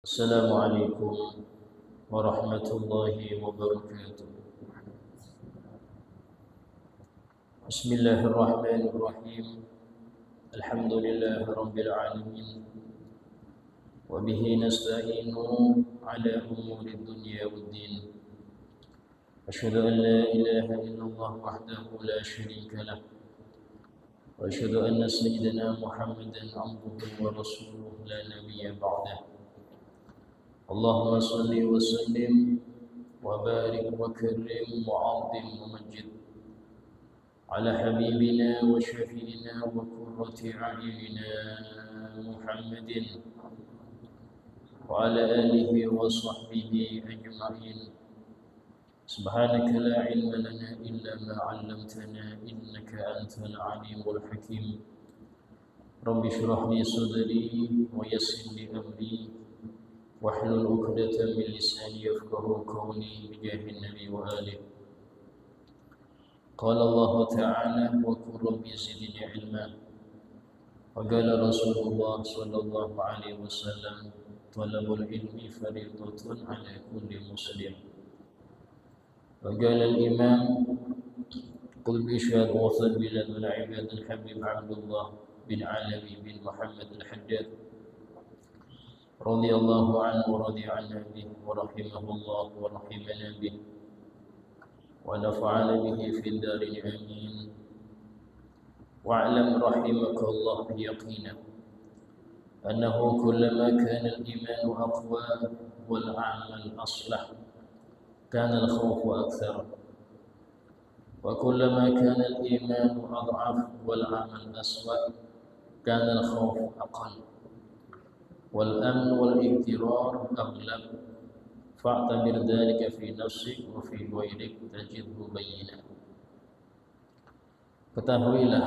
السلام عليكم ورحمة الله وبركاته. بسم الله الرحمن الرحيم. الحمد لله رب العالمين، وبه نستعين على أمور الدنيا والدين. أشهد أن لا إله إلا الله وحده لا شريك له، وأشهد أن سيدنا محمدا عبده ورسوله لا نبي بعده. اللهم صل وسلم وبارك وكرم وعظم ومجد على حبيبنا وشفينا وقرة أعيننا محمد وعلى آله وصحبه أجمعين. سبحانك لا علم لنا إلا ما علمتنا إنك أنت العليم الحكيم. رب اشرح لي صدري ويسر لي أمري واحلل عقدة من لساني يفقهوا قولي بجاه النبي وآله. قال الله تعالى: وقل رب زدني علما. وقال رسول الله صلى الله عليه وسلم: طلب العلم فريضة على كل مسلم. وقال الإمام قل بإشهاد وصل بلاد العباد الحبيب عبد الله بن علوي بن محمد الحجاج رضي الله عنه ورضي عنا به ورحمه الله ورحمنا به ونفعنا به في الدارين آمين. واعلم رحمك الله يقينا أنه كلما كان الإيمان أقوى والعمل أصلح كان الخوف أكثر، وكلما كان الإيمان أضعف والعمل أسوأ كان الخوف أقل، والأمن والاغترار أغلب. فاعتبر ذلك في نفسك وفي غيرك تجده بينا. Ketahuilah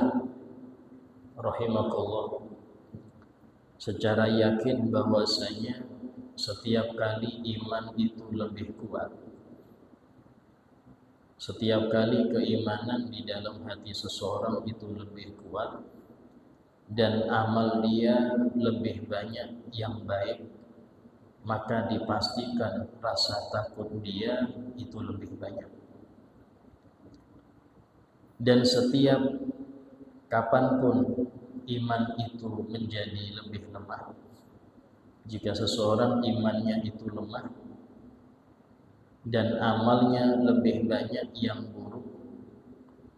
rahimakallah secara yakin bahwasanya setiap kali iman itu lebih kuat, setiap kali keimanan di dalam hati seseorang itu lebih kuat dan amal dia lebih banyak yang baik, maka dipastikan rasa takut dia itu lebih banyak. Dan setiap kapanpun iman itu menjadi lebih lemah, jika seseorang imannya itu lemah dan amalnya lebih banyak yang buruk,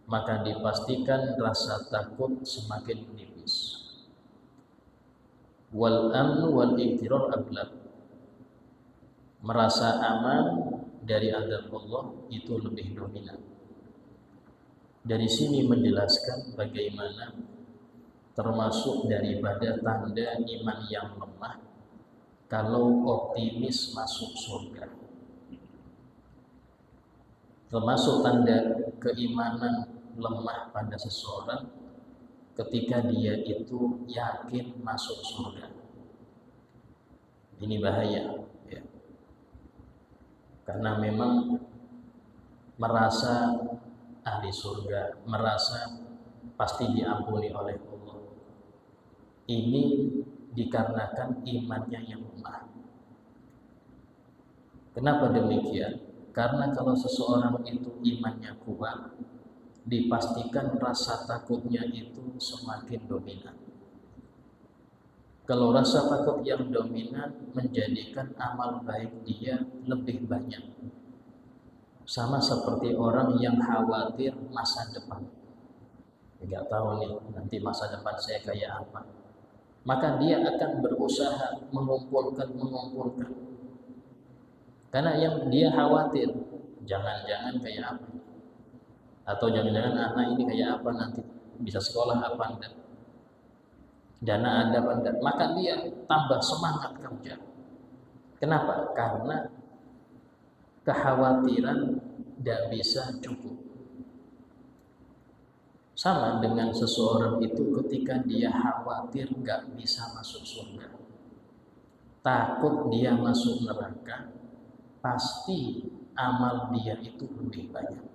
maka dipastikan rasa takut semakin menipis. Wal amnu wal iktirar ablaq, merasa aman dari azab Allah itu lebih dominan. Dari sini menjelaskan bagaimana termasuk daripada tanda iman yang lemah kalau optimis masuk surga. Termasuk tanda keimanan lemah pada seseorang ketika dia itu yakin masuk surga. Ini bahaya, ya. Karena memang merasa ahli surga, merasa pasti diampuni oleh Allah, ini dikarenakan imannya yang lemah. Kenapa demikian? Karena kalau seseorang itu imannya kuat, dipastikan rasa takutnya itu semakin dominan. Kalau rasa takut yang dominan menjadikan amal baik dia lebih banyak. Sama seperti orang yang khawatir masa depan. Tidak tahu nih nanti masa depan saya kayak apa. Maka dia akan berusaha mengumpulkan. Karena yang dia khawatir, jangan-jangan kayak apa. Atau jangan-jangan anak ini kayak apa nanti, bisa sekolah apa enggak, dana ada apa enggak. Maka dia tambah semangat kerja. Kenapa? Karena kekhawatiran tidak bisa cukup. Sama dengan seseorang itu ketika dia khawatir nggak bisa masuk surga, takut dia masuk neraka, pasti amal dia itu lebih banyak.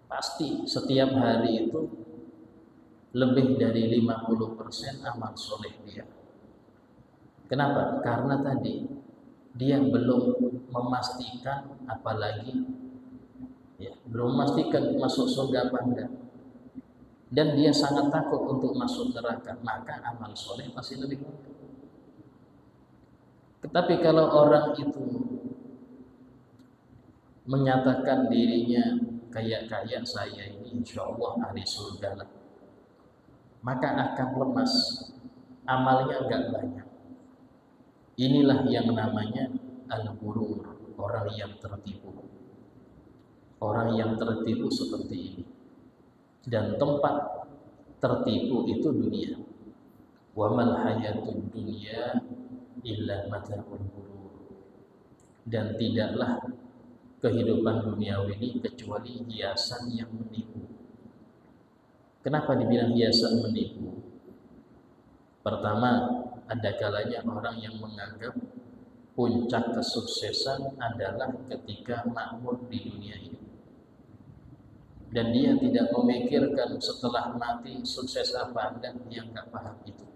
Pasti setiap hari itu lebih dari 50% amal soleh dia. Kenapa? Karena tadi dia belum memastikan, apalagi ya, belum memastikan masuk surga apa enggak, dan dia sangat takut untuk masuk neraka, maka amal soleh pasti lebih mudah. Tetapi kalau orang itu menyatakan dirinya kayak saya ini insya Allah ahli surga lah, maka akan lemas, amalnya enggak banyak. Inilah yang namanya al-ghurur, orang yang tertipu. Orang yang tertipu seperti ini. Dan tempat tertipu itu dunia. Wa mal hayatud dunya illa mata'ul ghurur. Dan tidaklah kehidupan duniawi ini kecuali hiasan yang menipu. Kenapa dibilang hiasan menipu? Pertama, ada kalanya orang yang menganggap puncak kesuksesan adalah ketika makmur di dunia ini, dan dia tidak memikirkan setelah mati sukses apa, dan dia nggak paham itu.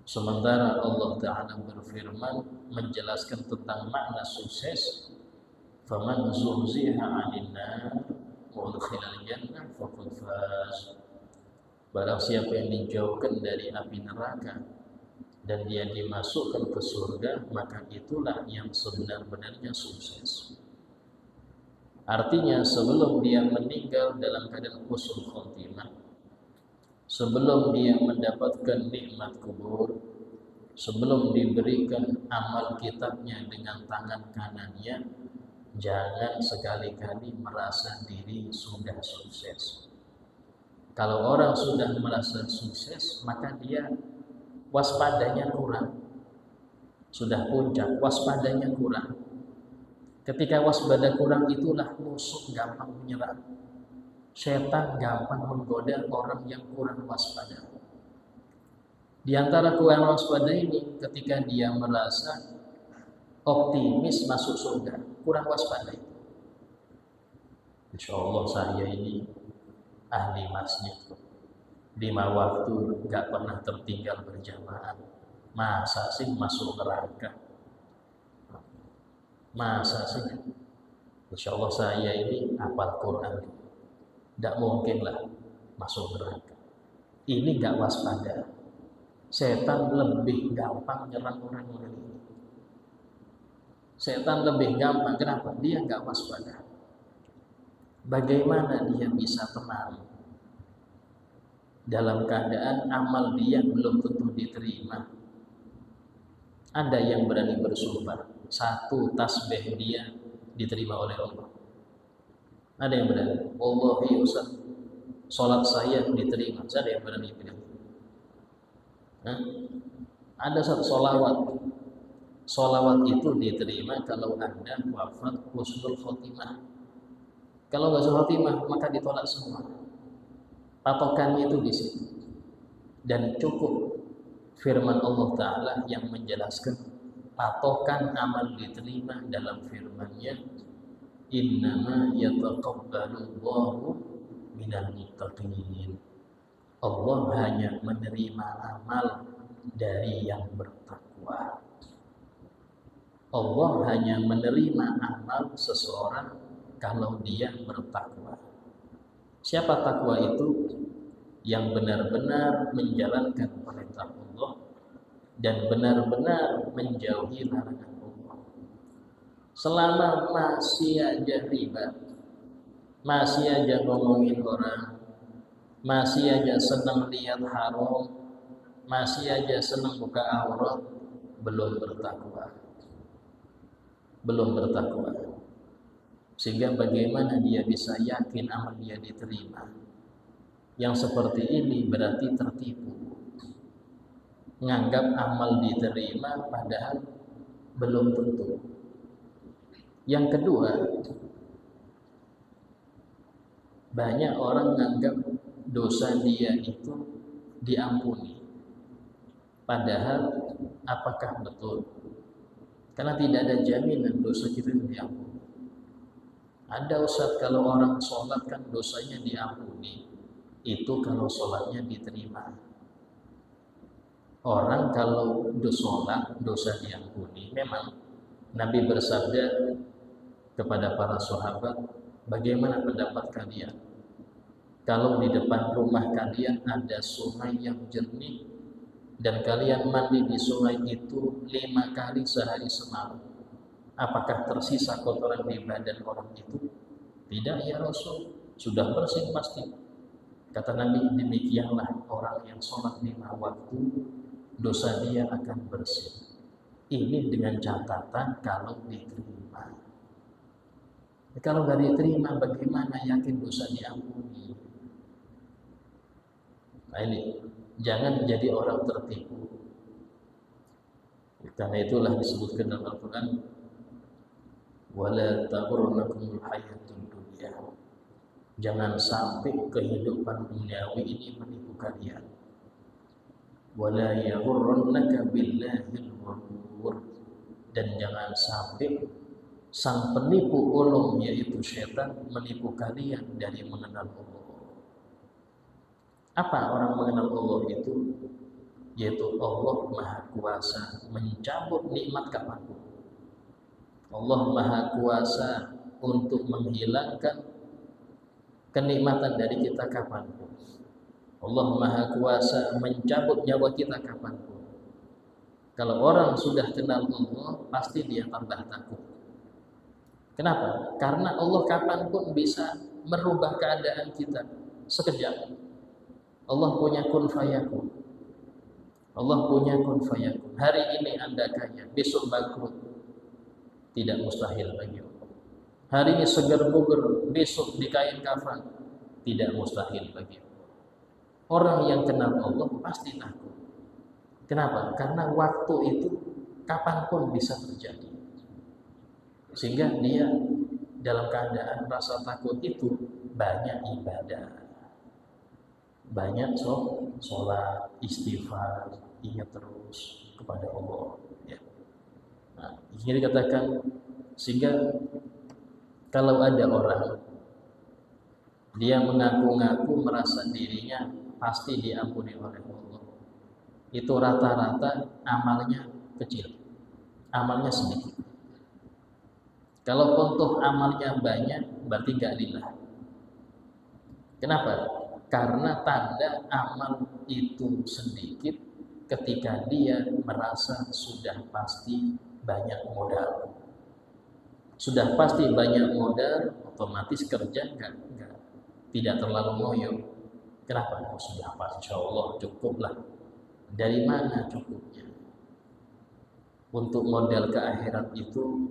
Sementara Allah Ta'ala berfirman menjelaskan tentang makna sukses, faman zuhziha 'anil nar wa udkhilal jannah faqad faz. Barang siapa yang dijauhkan dari api neraka dan dia dimasukkan ke surga, maka itulah yang sebenar-benarnya sukses. Artinya sebelum dia meninggal dalam keadaan husnul khotimah, sebelum dia mendapatkan nikmat kubur, sebelum diberikan amal kitabnya dengan tangan kanannya, jangan sekali-kali merasa diri sudah sukses. Kalau orang sudah merasa sukses, maka dia waspadanya kurang. Sudah puncak, waspadanya kurang. Ketika waspada kurang, itulah musuh gampang menyerang. Setan gampang menggoda orang yang kurang waspada. Di antara kurang waspada ini, ketika dia merasa optimis masuk surga, kurang waspada itu. Insya Allah saya ini ahli masjid, 5 waktu gak pernah tertinggal berjamaah. Masa sih masuk neraka? Masa sih? Insya Allah saya ini hafal Quran, tidak mungkinlah masuk neraka. Ini gak waspada. Setan lebih gampang nyerang orang-orang ini. Setan lebih gampang. Kenapa? Dia gak waspada. Bagaimana dia bisa tenang dalam keadaan amal dia belum tentu diterima? Ada yang berani bersumpah 1 tasbih dia diterima oleh Allah. Ada yang berani, wallahi Ustaz, sholat saya diterima. Ada yang berani bilang. Ada satu solawat itu diterima kalau Anda wafat husnul khotimah. Kalau nggak husnul khotimah, maka ditolak semua. Patokannya itu di sini. Dan cukup firman Allah Ta'ala yang menjelaskan patokan amal diterima dalam firman-Nya, innama yataqabbalullahu minal muttaqin. Allah hanya menerima amal dari yang bertakwa. Allah hanya menerima amal seseorang kalau dia bertakwa. Siapa takwa itu? Yang benar-benar menjalankan perintah Allah dan benar-benar menjauhi larangan Allah. Selama masih aja riba, masih aja ngomongin orang, masih aja senang lihat haram, masih aja senang buka aurat, belum bertakwa. Belum bertakwa. Sehingga bagaimana dia bisa yakin amal dia diterima? Yang seperti ini berarti tertipu. Nganggap amal diterima padahal belum tentu. Yang kedua, banyak orang nganggap dosa dia itu diampuni. Padahal apakah betul? Karena tidak ada jaminan dosa kita diampuni. Ada Ustaz, kalau orang sholat kan dosanya diampuni. Itu kalau sholatnya diterima. Orang kalau sholat dosa diampuni. Memang Nabi bersabda kepada para sahabat, bagaimana pendapat kalian kalau di depan rumah kalian ada sungai yang jernih dan kalian mandi di sungai itu 5 kali sehari semalam, apakah tersisa kotoran di badan orang itu? Tidak ya Rasul, sudah bersih pasti. Kata Nabi, demikianlah orang yang sholat 5 waktu, dosa dia akan bersih. Ini dengan catatan kalau diterima. Kalau nggak diterima, bagaimana yakin dosa diampuni? Nah ini, jangan jadi orang tertipu. Karena itulah disebutkan dalam Al-Quran, wala taghurrannakumul hayatud dunya. Jangan sampai kehidupan duniawi ini menipu kalian. Wala yaghurrannaka billahil ghurur. Dan jangan sampai sang penipu ulung yaitu setan menipu kalian dari mengenal Allah. Apa orang mengenal Allah itu? Yaitu Allah Maha Kuasa mencabut nikmat kapanpun. Allah Maha Kuasa untuk menghilangkan kenikmatan dari kita kapanpun. Allah Maha Kuasa mencabut nyawa kita kapanpun. Kalau orang sudah kenal Allah, pasti dia tambah takut. Kenapa? Karena Allah kapanpun bisa merubah keadaan kita sekejap. Allah punya kun fayakun. Allah punya kun fayakun. Hari ini Anda kaya, besok bangkrut. Tidak mustahil bagi Allah. Hari ini segar bugar, besok di kain kafan. Tidak mustahil bagi Allah. Orang yang kenal Allah pasti takut. Kenapa? Karena waktu itu kapanpun bisa terjadi. Sehingga dia dalam keadaan rasa takut itu banyak ibadah. Banyak sholat, istighfar, ingat terus kepada Allah. Ya. Nah, ini dikatakan sehingga kalau ada orang dia mengaku-ngaku merasa dirinya pasti diampuni oleh Allah, itu rata-rata amalnya kecil, amalnya sedikit. Kalau untuk amalnya banyak, berarti gak lillah. Kenapa? Karena tanda amal itu sedikit ketika dia merasa sudah pasti banyak modal. Sudah pasti banyak modal, otomatis kerja tidak terlalu ngoyo. Kenapa? Oh, sudah pas, insya Allah cukuplah. Dari mana cukupnya? Untuk modal ke akhirat itu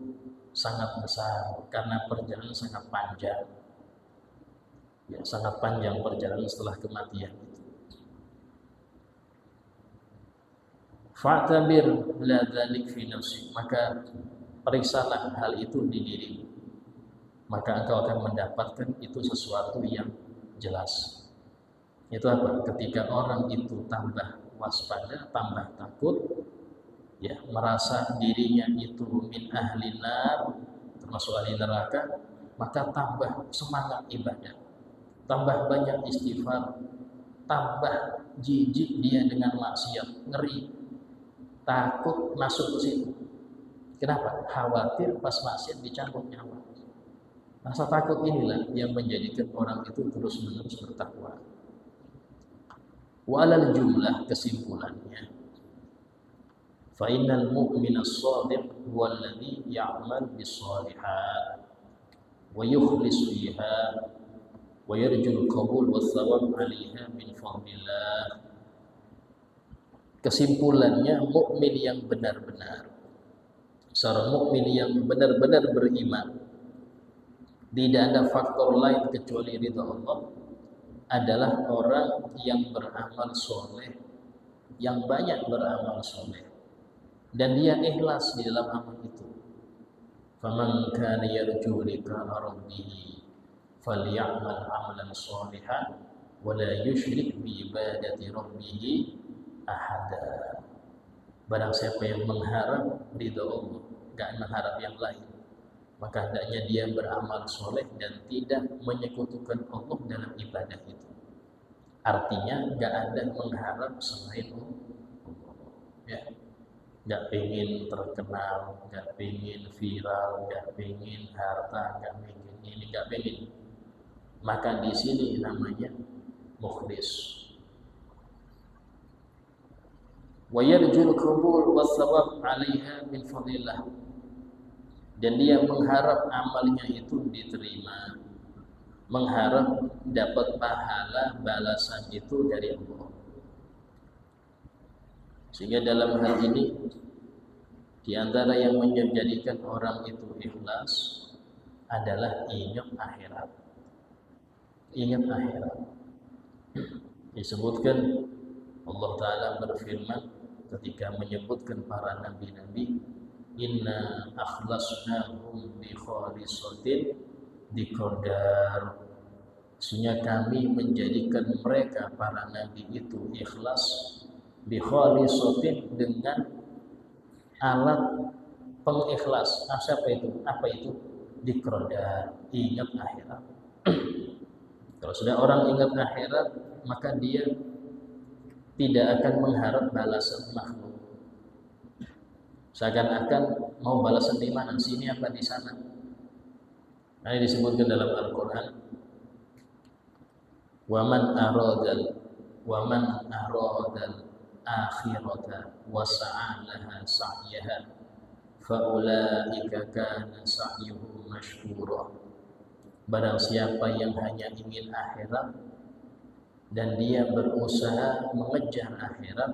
sangat besar karena perjalanan sangat panjang. Ya, sangat panjang perjalanan setelah kematian itu. Fa'tabir la dzalik fi nafsi, maka periksalah hal itu di dirimu. Maka engkau akan mendapatkan itu sesuatu yang jelas. Itu apa? Ketika orang itu tambah waspada, tambah takut, ya, merasa dirinya itu min ahli nar, termasuk ahli neraka, maka tambah semangat ibadah, tambah banyak istighfar, tambah jijik dia dengan maksiat, ngeri, takut masuk ke situ. Kenapa? Khawatir pas maksiat dicabut nyawa. Rasa takut inilah yang menjadikan orang itu terus-menerus bertakwa. Walal jumlah, kesimpulannya, fa innal mu'mina as-shadiq huwa alladhi ya'mal bis-shalihat wa yukhlisu fiha wa yarjul qabul wa thawab 'alaiha min fadlillah. Kesimpulannya, mukmin yang benar-benar, seorang mukmin yang benar-benar beriman, tidak ada faktor lain kecuali ridha Allah, adalah orang yang beramal soleh, yang banyak beramal soleh, dan dia ikhlas di dalam amal itu. Faman kana yarju liqa'a rabbih falyamal 'amalan sholihan wa la yusyrik bi ibadati rabbih ahada. Barang siapa yang mengharap ridha Allah, enggak mengharap yang lain, maka hendaknya dia beramal soleh dan tidak menyekutukan Allah dalam ibadah itu. Artinya enggak ada mengharap selain Allah. ya, nggak pengen terkenal, nggak pengen viral, nggak pengen harta, nggak pengen ini, nggak pengen. Maka di sini namanya mukhlis. Wa yarjul qabul was-sawab 'alaiha min fadillah. Dan dia mengharap amalnya itu diterima, mengharap dapat pahala balasan itu dari Allah. Sehingga dalam hal ini di antara yang menjadikan orang itu ikhlas adalah ingat akhirat. Ingat akhirat. Disebutkan Allah Ta'ala berfirman ketika menyebutkan para nabi-nabi, inna akhlasnahum bi khalisatin diqadar. Sesungguhnya kami menjadikan mereka para nabi itu ikhlas bi khalisatin dengan alat pengikhlas. Apa itu? Apa itu? Diqadar, ingat akhirat. Kalau sudah orang ingat akhirat, maka dia tidak akan mengharap balasan makhluk. Seakan-akan mau balasan di mana? Sini apa di sana? Nah, ini disebutkan dalam Al-Quran. Waman aradal akhirata wa sa'alaha sa'yaha faulaika kana sa'yuhum mashkura. Barang siapa yang hanya ingin akhirat dan dia berusaha mengejar akhirat,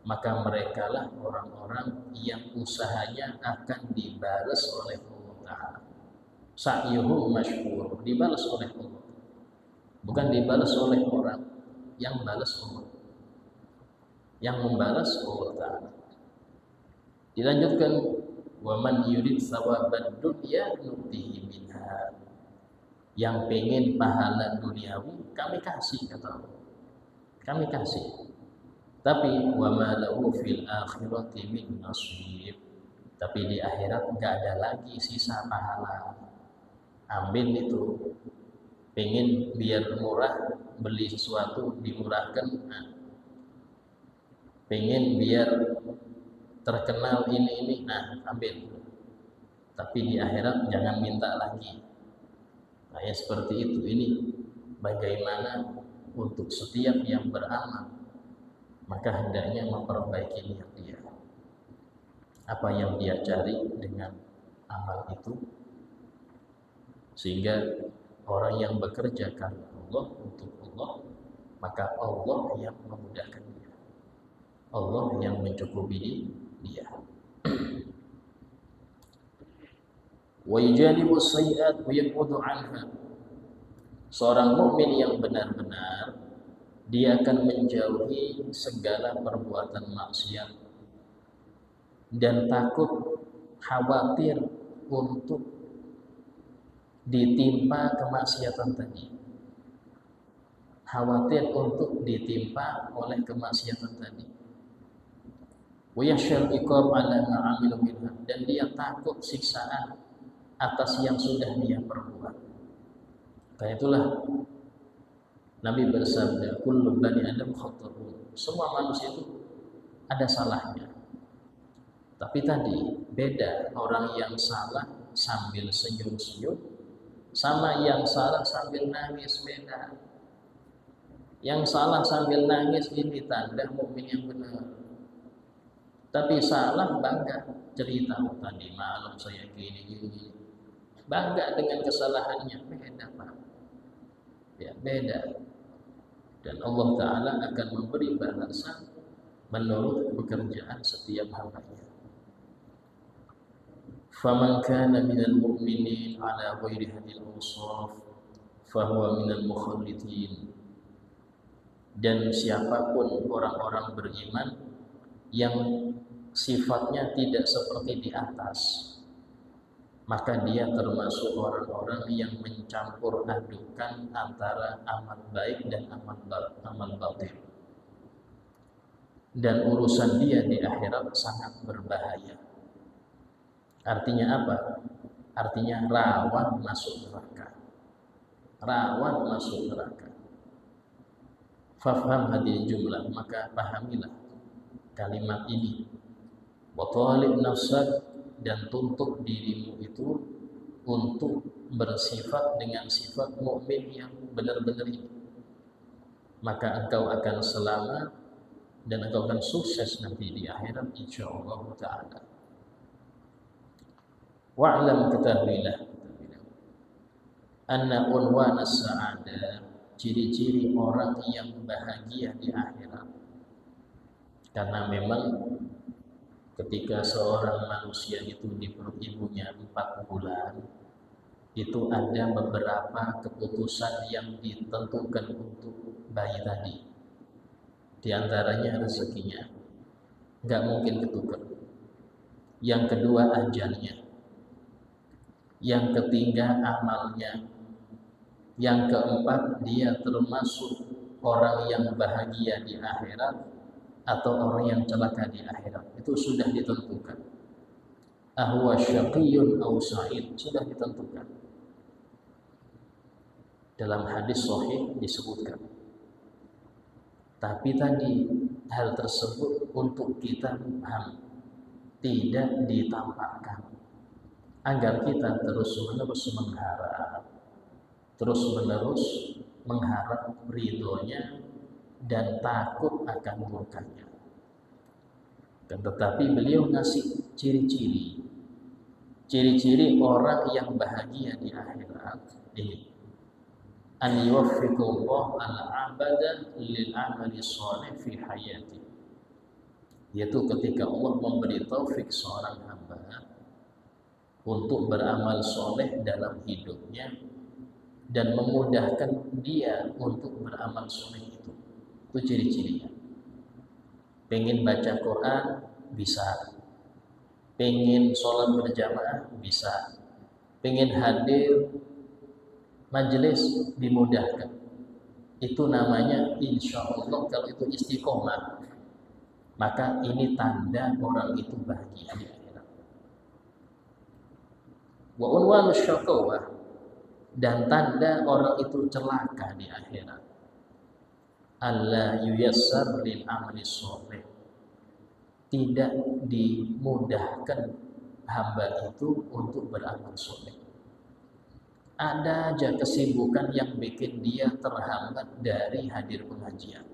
maka merekalah orang-orang yang usahanya akan dibalas oleh Allah Ta'ala. Sa'yuhum mashkur, dibalas oleh Allah, bukan dibalas oleh orang, yang balas Allah, yang membalas Allah Ta'ala. Dilanjutkan, waman yurid thawabad dunya nutihi minha. Yang pengen pahala duniawi kami kasih, kata Allah, kami kasih. Tapi wa ma lahu fil akhirati min nasib. Tapi di akhirat enggak ada lagi sisa pahala. Ambil itu. Pengen biar murah, beli sesuatu dimurahkan. Nah. Pengen biar terkenal ini. Nah, ambil. Tapi di akhirat jangan minta lagi. Nah, ya seperti itu. Ini bagaimana untuk setiap yang beramal, maka hendaknya memperbaiki niat dia. Apa yang dia cari dengan amal itu, sehingga orang yang bekerja karena Allah, untuk Allah, maka Allah yang memudahkan dia, Allah yang mencukupi dia. Wa yajanibu sayyi'at wa yaqudu anha. Seorang mukmin yang benar-benar, dia akan menjauhi segala perbuatan maksiat dan takut, khawatir untuk ditimpa kemaksiatan tadi. Khawatir untuk ditimpa oleh kemaksiatan tadi. Wa yakhshal iqab 'ala ma 'amila minha, dan dia takut siksaan atas yang sudah dia perbuat. Karena itulah Nabi bersabda, kullu bani Adam khata'un. Semua manusia itu ada salahnya. Tapi tadi beda orang yang salah sambil senyum-senyum sama yang salah sambil nangis, beda. Yang salah sambil nangis ini tanda mukmin yang benar. Tapi salah bangga cerita, tadi malam saya gini. Bangga dengan kesalahannya, beda Pak. Ya, beda. Dan Allah Ta'ala akan memberi balasan menurut pekerjaan setiap hambanya. Faman kana minal mu'minin ala ghairi hadil awsaf fahuwa minal mukhallitin. Dan siapapun orang-orang beriman yang sifatnya tidak seperti di atas, maka dia termasuk orang-orang yang mencampur adukan antara amal baik dan amal batil. Dan urusan dia di akhirat sangat berbahaya. Artinya apa? Artinya rawan masuk neraka. Rawan masuk neraka. Fafham hadhihi jumlah, maka pahamilah kalimat ini. Wa talib nafsak, dan tuntut dirimu itu untuk bersifat dengan sifat mukmin yang benar-benar ini. Maka engkau akan selamat dan engkau akan sukses nanti di akhirat insyaallah taala. Wa'lam, ketahuilah anna unwan as-sa'adah, ciri-ciri orang yang bahagia di akhirat. Karena memang ketika seorang manusia itu di perut ibunya 4 bulan, itu ada beberapa keputusan yang ditentukan untuk bayi tadi. Di antaranya rezekinya, nggak mungkin ketukar. Yang kedua ajalnya. Yang ketiga amalnya. Yang keempat dia termasuk orang yang bahagia di akhirat atau orang yang celaka di akhirat. Itu sudah ditentukan. Ahwa syaqiyun aw sa'id, sudah ditentukan. Dalam hadis sahih disebutkan. Tapi tadi hal tersebut untuk kita paham, tidak ditampakkan, agar kita terus-menerus mengharap ridhonya dan takut akan murkanya. Tetapi beliau ngasih ciri-ciri orang yang bahagia di akhirat ini. An yuwaffiqullah al-'abada lil 'amali shalih fi hayati, yaitu ketika Allah memberi taufik seorang hamba untuk beramal soleh dalam hidupnya dan memudahkan dia untuk beramal soleh itu ciri-cirinya. Pengen baca Quran bisa, pengen sholat berjamaah bisa, pengen hadir majelis dimudahkan. Itu namanya insya Allah, kalau itu istiqomah, maka ini tanda orang itu bahagia di akhirat. Wa unwanu syaqawah, dan tanda orang itu celaka di akhirat, alla yuyassar lil amali sholih, tidak dimudahkan hamba itu untuk beramal soleh. Ada aja kesibukan yang bikin dia terhambat dari hadir pengajian.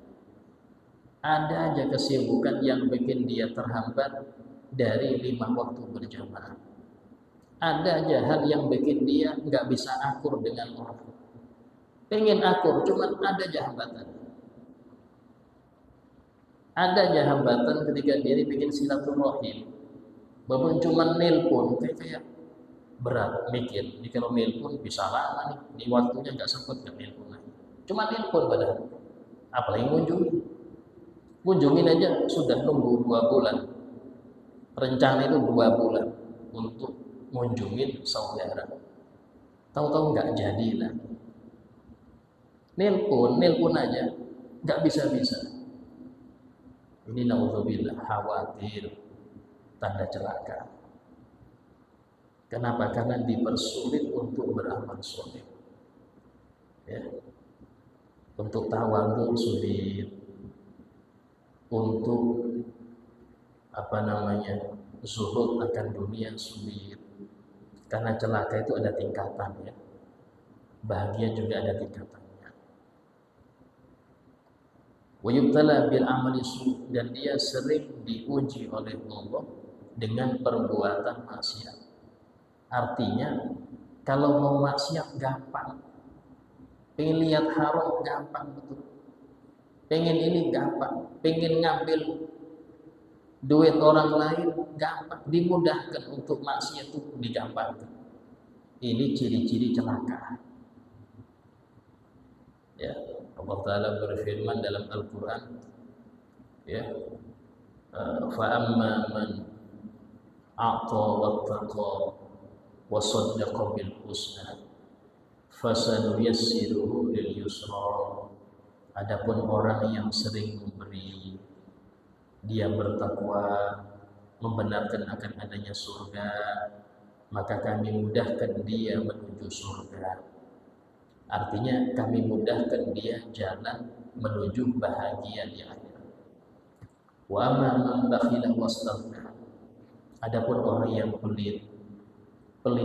Ada aja kesibukan yang bikin dia terhambat dari 5 waktu berjamaah. Ada aja hal yang bikin dia nggak bisa akur dengan orang. Pengen akur, cuman ada aja hambatan. Ada aja hambatan ketika dia bikin silaturahim. Bahkan cuman nelpon kayak berat mikir. Ini kalau nelpon bisa lama nih, di waktunya nggak sempat nggak nelpon lagi. Cuma nelpon padahal, apalagi ngunjungin aja sudah nunggu 2 bulan. Rencana itu 2 bulan untuk ngunjungin saudara. Tahu-tahu nggak jadi lah. Nelpon aja nggak bisa. Ini naudzubillah, khawatir, tanda celaka. Kenapa? Karena dipersulit untuk beramal soleh. Ya. Untuk tawadhu sulit, untuk zuhud akan dunia sulit. Karena celaka itu ada tingkatan ya. Bahagia juga ada tingkatannya. Wa yubtala bil amali su', dan dia sering diuji oleh Allah dengan perbuatan maksiat. Artinya kalau mau maksiat gampang, pengen lihat haram gampang betul, pengen ini gampang, pengen ngambil duit orang lain gampang, dimudahkan untuk maksiat itu digampangkan. Ini ciri-ciri celaka. Ya, Allah Ta'ala berfirman dalam Al-Quran, ya, fa amma man a'ta wattaqa wa saddaqa bil husna fasanuyassiruhu lil yusra. Adapun orang yang sering memberi, dia bertakwa, membenarkan akan adanya surga, maka kami mudahkan dia menuju surga. Artinya kami mudahkan dia jalan menuju bahagia di akhirat. Wa amma man bakhila wastaghna. Adapun orang yang pelit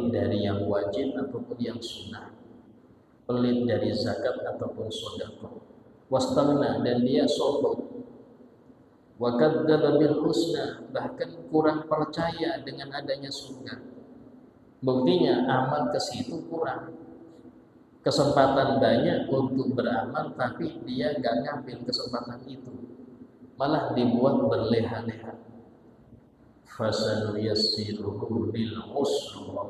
dari yang wajib ataupun yang sunnah, pelit dari zakat ataupun sedekah, wastaghna, dan dia sombong, wa kadzdzaba bil husna, bahkan kurang percaya dengan adanya surga. Buktinya amal ke situ kurang, kesempatan banyak untuk beramal tapi dia gak ngambil kesempatan itu, malah dibuat berleha-leha. Fasanuyassiruhu lil usra.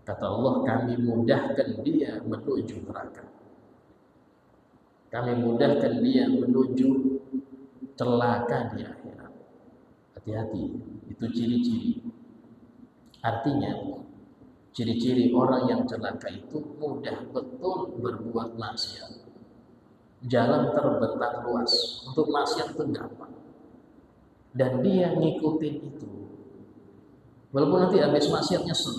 Kata Allah, kami mudahkan dia menuju neraka. Kami mudahkan dia menuju celaka di akhirat. Hati-hati, itu ciri-ciri. Artinya, ciri-ciri orang yang celaka itu mudah betul berbuat maksiat. Jalan terbentang luas untuk maksiat itu gampang. Dan dia ngikutin itu. Walaupun nanti habis maksiat nyesel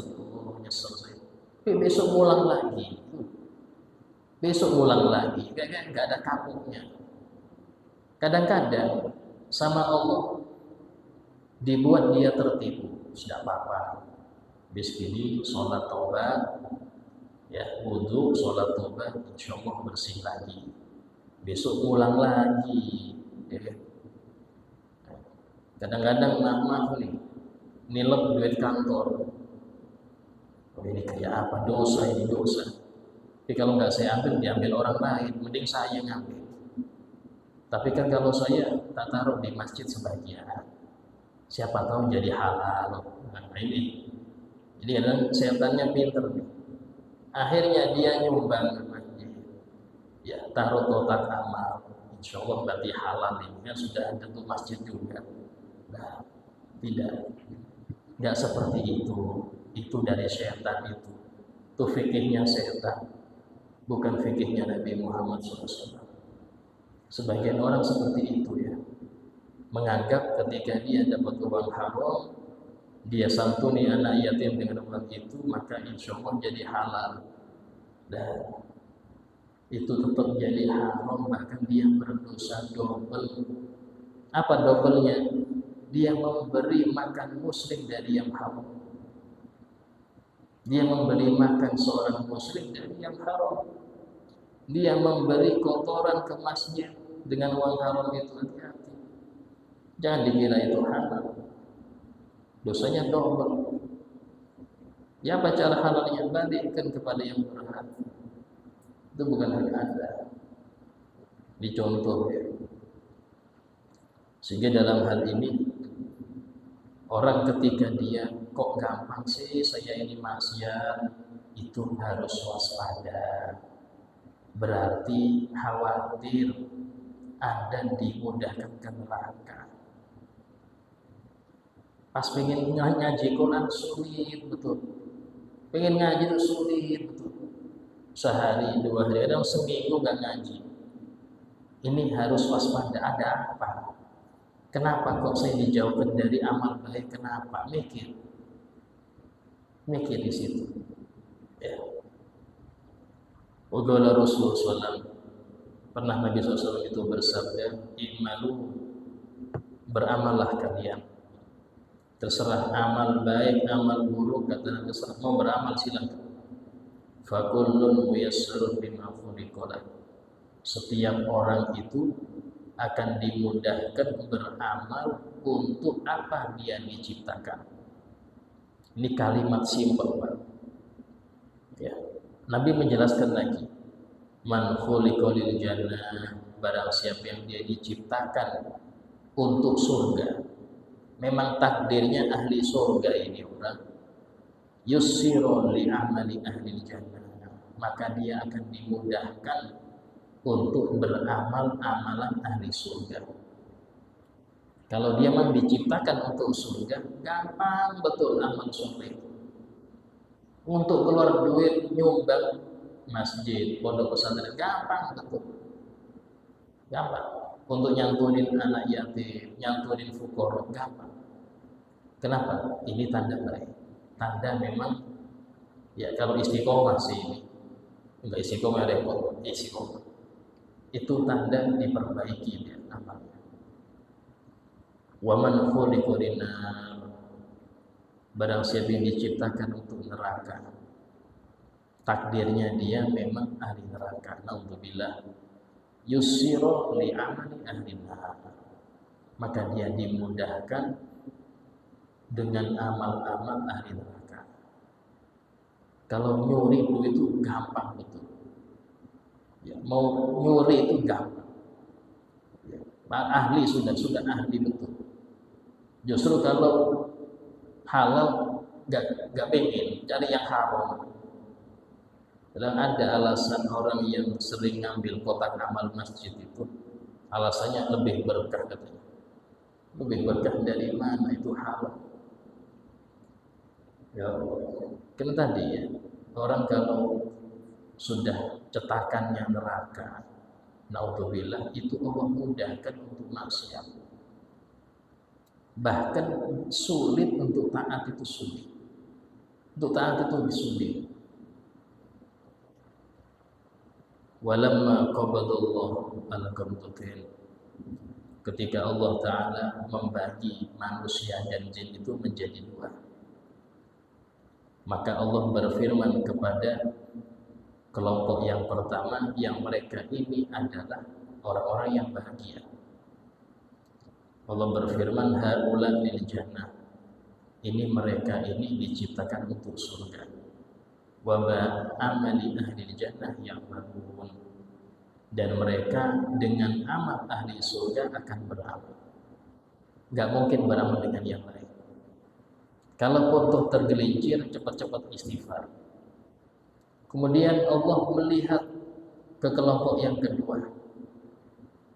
saya. Tapi besok ngulang lagi. Besok ngulang lagi. Gak ada kapoknya. Kadang-kadang sama Allah dibuat dia tertipu. Sudah apa-apa. Habis ini sholat taubat, ya, wudu, sholat taubat, insya Allah bersih lagi. Besok ngulang lagi. Ya. Kadang-kadang maaf nih, nilep duit kantor. Oh, ini kayak apa, dosa ini, dosa. Tapi kalau nggak saya ambil, diambil orang lain, mending saya ngambil. Tapi kan kalau saya tak taruh di masjid sebagian, siapa tahu jadi halal. Nah ini, jadi kadang setannya pinter nih. Akhirnya dia nyumbang ke masjid, ya taruh kotak amal, insya Allah berarti halal ini, kan sudah ada tuh masjid juga. Nah, tidak seperti itu dari setan itu fikihnya setan, bukan fikihnya Nabi Muhammad SAW. Sebagian orang seperti itu ya, menganggap ketika dia dapat uang haram, dia santuni anak yatim dengan uang itu, maka insya Allah jadi halal, dan itu tetap jadi haram, bahkan dia berdosa double. Apa doublenya? Dia memberi makan muslim dari yang haram. Dia memberi makan seorang muslim dari yang haram. Dia memberi kotoran ke masjid dengan uang haram itu. Hati-hati. Jangan dikira itu halal. Dosanya double. Ya, apa cara halalnya? Balikkan kepada yang berhak. Itu bukan hak Anda. Dicontoh ya. Sehingga dalam hal ini, orang ketika dia kok gampang sih saya ini maksiat, itu harus waspada. Berarti khawatir Anda dimudahkan ke neraka. Pas pengen ngaji Quran sulit betul. Pengen ngaji itu sulit betul. Sehari, 2 hari, kadang seminggu gak ngaji. Ini harus waspada, ada apa? Kenapa kok saya dijauhkan dari amal baik? Kenapa? Mikir di situ. Ya. Qala Rasulullah SAW, pernah Nabi SAW itu bersabda, "I'malu, beramallah kalian. Terserah amal baik, amal buruk, kata Nabi SAW, mau beramal silakan. Fakullun muyassarun bima khuliqa lahu." Setiap orang itu akan dimudahkan beramal untuk apa dia diciptakan. Ini kalimat simpel, Pak. Ya. Nabi menjelaskan lagi, man khuliqa lil jannah, barang siapa yang dia diciptakan untuk surga. Memang takdirnya ahli surga ini orang. Yussiru li amali ahli jannah, maka dia akan dimudahkan untuk beramal amalan ahli surga. Kalau dia memang diciptakan untuk surga, gampang betul amal surga itu. Untuk keluar duit nyumbang masjid, pondok pesantren, gampang betul. Gampang. Untuk nyantunin anak yatim, nyantunin fuqara, gampang. Kenapa? Ini tanda baik. Tanda memang, ya kalau istiqomah sih ini. Enggak istiqomah repot, istiqomah. Itu tanda diperbaiki dia amalnya. Wa man khuliqa linar, barang siapa yang diciptakan untuk neraka, takdirnya dia memang ahli neraka. Naudzubillah. Yusira li amali ahli neraka, maka dia dimudahkan dengan amal-amal ahli neraka. Kalau nyuri itu gampang betul. Ya, mau nyuri itu gampang. Ya, ahli sudah ahli betul. Justru kalau halal gak pengen cari yang haram. Dan ada alasan orang yang sering ngambil kotak amal masjid itu, alasannya lebih berkah katanya. Lebih berkah dari mana? Itu halal. Ya, kan tadi ya, orang kalau sudah cetakannya neraka, naudzubillah, itu Allah mudahkan untuk maksiat. Bahkan sulit untuk taat, itu sulit. Untuk taat itu sulit. Walamma qabadallahu al-qabdatain, ketika Allah Ta'ala membagi manusia dan jin itu menjadi dua, maka Allah berfirman kepada kelompok yang pertama, yang mereka ini adalah orang-orang yang bahagia. Allah berfirman, haula lil jannah, ini mereka ini diciptakan untuk surga. Wa ma amali ahli jannah ya'malun, dan mereka dengan amal ahli surga akan beramal. Gak mungkin beramal dengan yang lain. Kalau toh tergelincir, cepat-cepat istighfar. Kemudian Allah melihat ke kelompok yang kedua.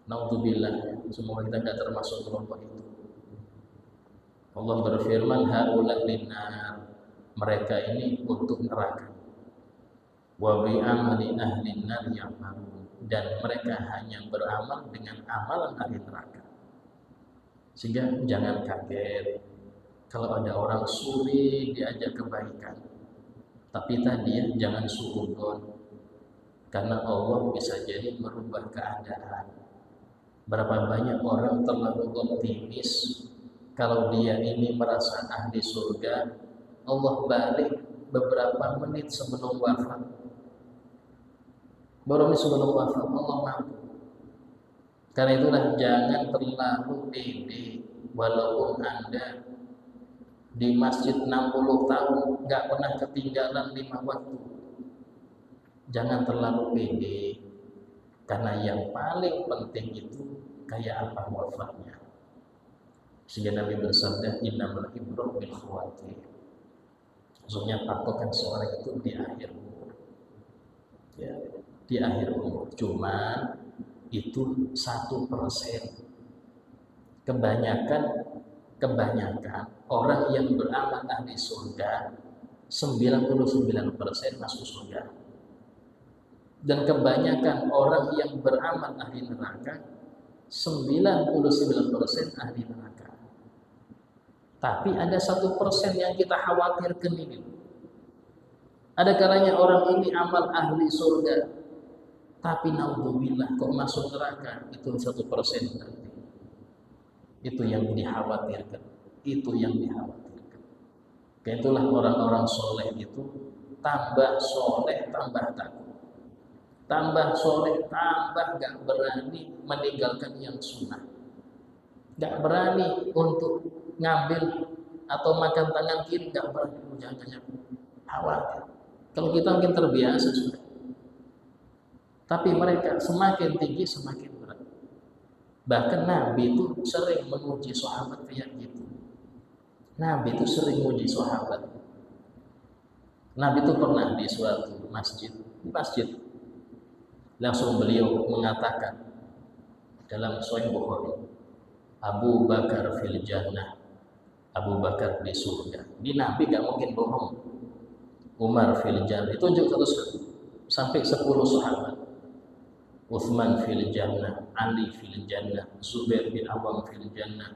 Naudzubillah, semoga kita tidak termasuk kelompok itu. Allah berfirman, haula linnar, mereka ini untuk neraka. Wa bi amali ahli nar ya'malun, dan mereka hanya beramal dengan amalan ahli neraka. Sehingga jangan kaget kalau ada orang suri diajak kebaikan. Tapi tadi ya, jangan suudzon, karena Allah bisa jadi merubah keadaan. Berapa banyak orang terlalu optimis kalau dia ini merasa ahli surga, Allah balik beberapa menit sebelum wafat. Baru ini sebelum wafat Allah mampu. Karena itulah jangan terlalu pede, walaupun Anda di masjid 60 tahun gak pernah ketinggalan 5 waktu. Jangan terlalu pede, karena yang paling penting itu kayak apa wafatnya. Sehingga Nabi bersabda, innamal ibrah bil khawatir. Maksudnya patokan seorang itu di akhir umur. Ya, di akhir umur. Cuma itu 1%. Kebanyakan orang yang beramal ahli surga 99% masuk surga. Dan kebanyakan orang yang beramal ahli neraka 99% ahli neraka. Tapi ada 1% yang kita khawatirkan ini. Ada kalanya orang ini amal ahli surga, tapi naudzubillah kok masuk neraka, itu 1% berarti. Itu yang dikhawatirkan. Itu yang dikhawatirkan. Itulah orang-orang soleh itu tambah soleh, tambah takut. Tambah soleh, tambah gak berani meninggalkan yang sunnah. Gak berani untuk ngambil atau makan tangan kiri, gak berani. Jangan khawatir. Kalau kita mungkin terbiasa sudah. Tapi mereka semakin tinggi semakin berat. Bahkan Nabi itu sering menguji sahabat kayak gitu. Nabi itu sering menguji sahabat. Nabi itu pernah di suatu masjid, langsung beliau mengatakan dalam Sahih Bukhari, Abu Bakar fil jannah, Abu Bakar di surga. Di Nabi gak mungkin bohong. Umar fil jannah, ditunjuk satu-satu sampai 10 sahabat. Uthman fil jannah, Ali fil jannah, Zubair bin Awam fil jannah,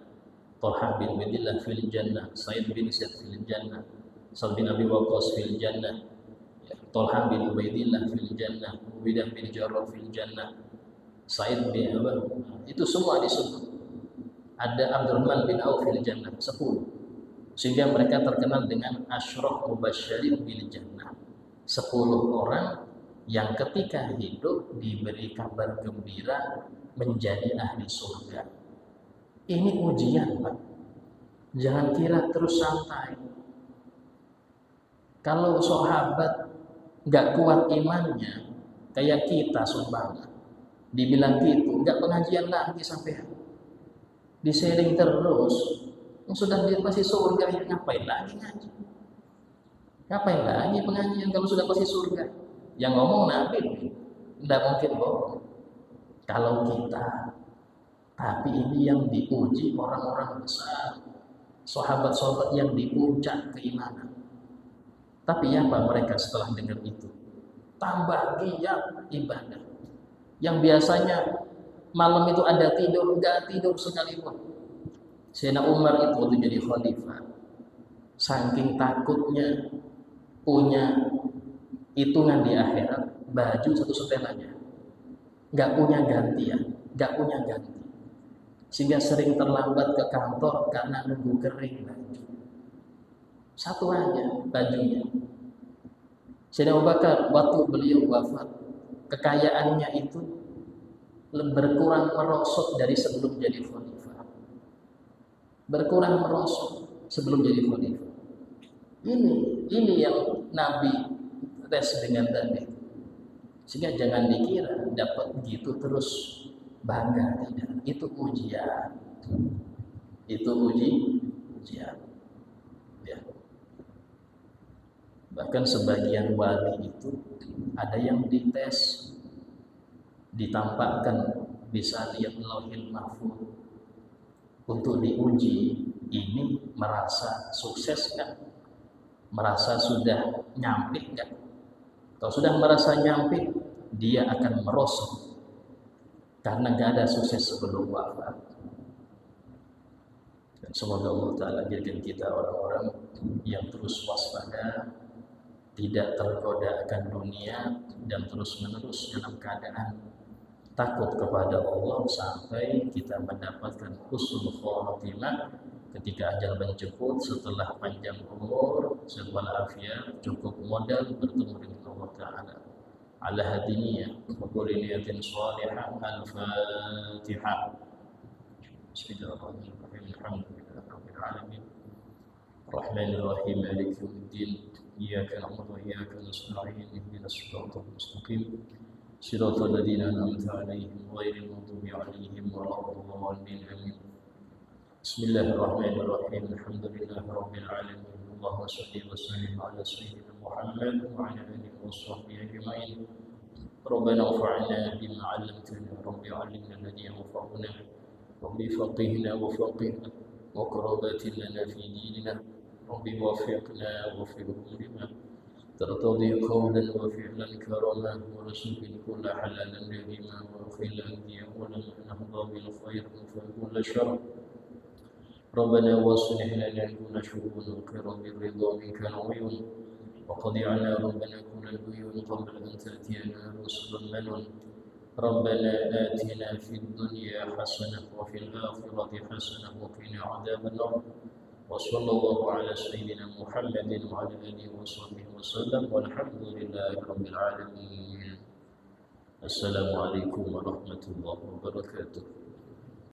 Talha bin Ubaidillah fil jannah, Sa'id bin Zaid fil jannah, Sa'd bin Abi Waqqas fil jannah, Talha bin Ubaidillah fil jannah, Ubaidah bin Jarrah fil jannah, Sa'id bin Itu semua disebut. ada Abdurrahman bin Auf fil jannah, 10. Sehingga mereka terkenal dengan asyraf mubasysyirin bil jannah. 10 orang yang ketika hidup diberi kabar gembira menjadi ahli surga. Ini ujian, Pak. Jangan kira terus santai. Kalau sahabat nggak kuat imannya, kayak kita sumbangan, dibilang gitu, nggak pengajian lagi sampai di-sharing terus. Sudah pasti surga, ngapain lagi ngaji? Ngapain lagi pengajian kalau sudah pasti surga? Yang ngomong Nabi, tidak mungkin bohong. Kalau kita, tapi ini yang diuji orang-orang besar, sahabat-sahabat yang di puncak keimanan. Tapi apa mereka setelah dengar itu? Tambah giat ibadah. Yang biasanya malam itu ada tidur, enggak tidur sekalipun. Sayyidina Umar itu waktu jadi khalifah, saking takutnya punya hitungan di akhirat, baju satu setelannya, nggak punya gantian, nggak punya ganti, sehingga sering terlambat ke kantor karena nunggu kering baju. Satu aja bajunya. Sayyidina Abu Bakar waktu beliau wafat, kekayaannya itu berkurang merosot dari sebelum jadi khalifah. Berkurang merosot sebelum jadi khalifah. Ini yang Nabi tes dengan tadi. Sehingga jangan dikira dapat begitu terus bangga, tidak. Itu ujian. Itu ujian. Ya. Bahkan sebagian wali itu ada yang dites, ditampakkan bisa lihat lauhil mahfuz untuk diuji, ini merasa sukses nggak? Merasa sudah nyampe nggak? Kalau sudah merasa nyampe, dia akan merosot karena nggak ada sukses sebelum wafat. Dan semoga Allah Ta'ala jadikan kita orang-orang yang terus waspada, tidak tergoda akan dunia, dan terus-menerus dalam keadaan takut kepada Allah sampai kita mendapatkan husnul khatimah ketika ajal menjemput, setelah panjang umur, setelah afiat, cukup modal bertemu dengan Allah Ta'ala. Ala hadiniya wa kulli niyatin shalihah. Al-Fatihah. Bismillahirrahmanirrahim. Alhamdulillahirabbil alamin. Rahmanir Rahim. Maliki yaumiddin. Iyyaka na'budu wa iyyaka nasta'in. Ihdinas siratal mustaqim. Shiratal ladzina an'amta 'alaihim ghairil maghdubi 'alaihim waladdallin. Amin. Bismillahirrahmanirrahim. Alhamdulillahi rabbil alamin. Allahumma shalli wa sallim ala sayyidina Muhammad wa ala alihi wa sahbihi ajma'in. Rabbana anfa'na bima 'allamtana, rabbi 'allimna alladhi yanfa'una wa bi faqihna wa faqihna wa qurbatin lana fi dinina. Rabbi waffiqna wa fi umurina ترتضي قولا وفعلا كرما ورسول كل حلالا لهما وخلا يقولا نهضى بالخير فكل شر ربنا واصلح لنا كل شؤون وقرا بالرضا منك العيون وقض عنا ربنا كل العيون قبل ان تاتينا رسل المنون ربنا آتنا في الدنيا حسنه وفي الاخره حسنه وقنا عذاب النار وصلى الله على سيدنا محمد وعلى آله وصحبه وسلم والحمد لله رب العالمين. السلام عليكم ورحمة الله وبركاته.